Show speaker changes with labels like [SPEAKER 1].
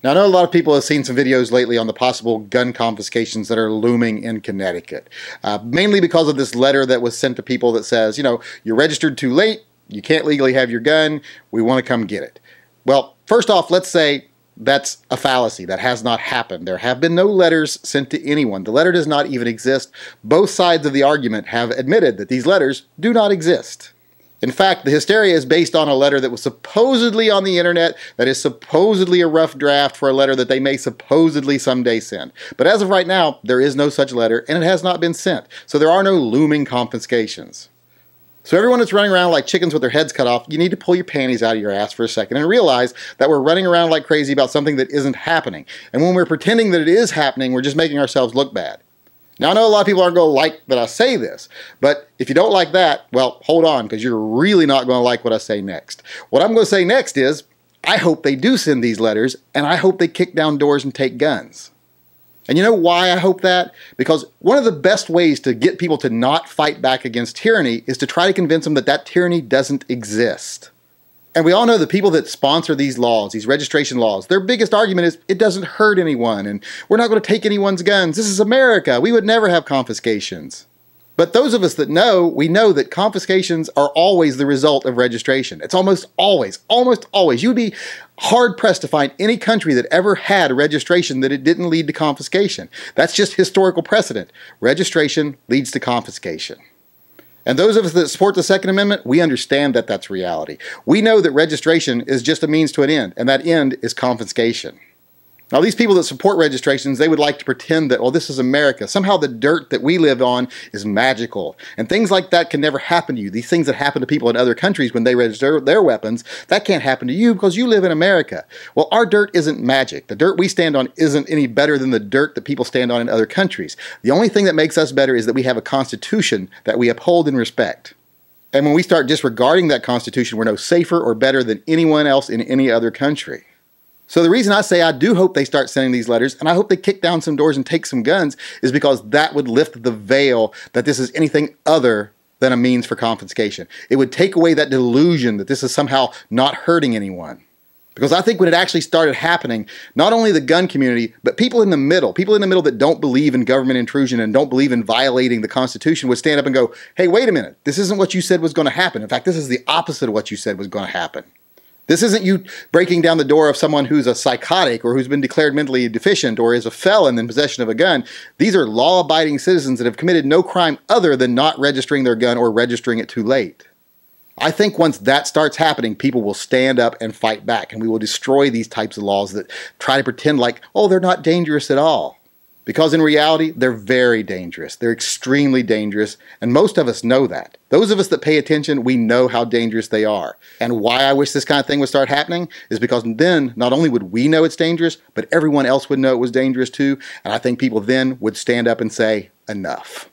[SPEAKER 1] Now, I know a lot of people have seen some videos lately on the possible gun confiscations that are looming in Connecticut, mainly because of this letter that was sent to people that says, you're registered too late, you can't legally have your gun, we want to come get it. Well, first off, let's say that's a fallacy. That has not happened. There have been no letters sent to anyone. The letter does not even exist. Both sides of the argument have admitted that these letters do not exist. In fact, the hysteria is based on a letter that was supposedly on the internet, that is supposedly a rough draft for a letter that they may supposedly someday send. But as of right now, there is no such letter, and it has not been sent. So there are no looming confiscations. So everyone that's running around like chickens with their heads cut off, you need to pull your panties out of your ass for a second and realize that we're running around like crazy about something that isn't happening. And when we're pretending that it is happening, we're just making ourselves look bad. Now, I know a lot of people aren't going to like that I say this, but if you don't like that, well, hold on, because you're really not going to like what I say next. What I'm going to say next is, I hope they do send these letters, and I hope they kick down doors and take guns. And you know why I hope that? Because one of the best ways to get people to not fight back against tyranny is to try to convince them that that tyranny doesn't exist. And we all know the people that sponsor these laws, these registration laws, their biggest argument is it doesn't hurt anyone and we're not going to take anyone's guns. This is America. We would never have confiscations. But those of us that know, we know that confiscations are always the result of registration. It's almost always. You would be hard-pressed to find any country that ever had a registration that it didn't lead to confiscation. That's just historical precedent. Registration leads to confiscation. And those of us that support the Second Amendment, we understand that that's reality. We know that registration is just a means to an end, and that end is confiscation. Now, these people that support registrations, they would like to pretend that, well, this is America. Somehow the dirt that we live on is magical. And things like that can never happen to you. These things that happen to people in other countries when they register their weapons, that can't happen to you because you live in America. Well, our dirt isn't magic. The dirt we stand on isn't any better than the dirt that people stand on in other countries. The only thing that makes us better is that we have a constitution that we uphold and respect. And when we start disregarding that constitution, we're no safer or better than anyone else in any other country. So the reason I say I do hope they start sending these letters, and I hope they kick down some doors and take some guns, is because that would lift the veil that this is anything other than a means for confiscation. It would take away that delusion that this is somehow not hurting anyone. Because I think when it actually started happening, not only the gun community, but people in the middle that don't believe in government intrusion and don't believe in violating the Constitution would stand up and go, hey, wait a minute, this isn't what you said was going to happen. In fact, this is the opposite of what you said was going to happen. This isn't you breaking down the door of someone who's a psychotic or who's been declared mentally deficient or is a felon in possession of a gun. These are law-abiding citizens that have committed no crime other than not registering their gun or registering it too late. I think once that starts happening, people will stand up and fight back, and we will destroy these types of laws that try to pretend like, oh, they're not dangerous at all. Because in reality, they're very dangerous. They're extremely dangerous, and most of us know that. Those of us that pay attention, we know how dangerous they are. And why I wish this kind of thing would start happening is because then not only would we know it's dangerous, but everyone else would know it was dangerous too, and I think people then would stand up and say, enough.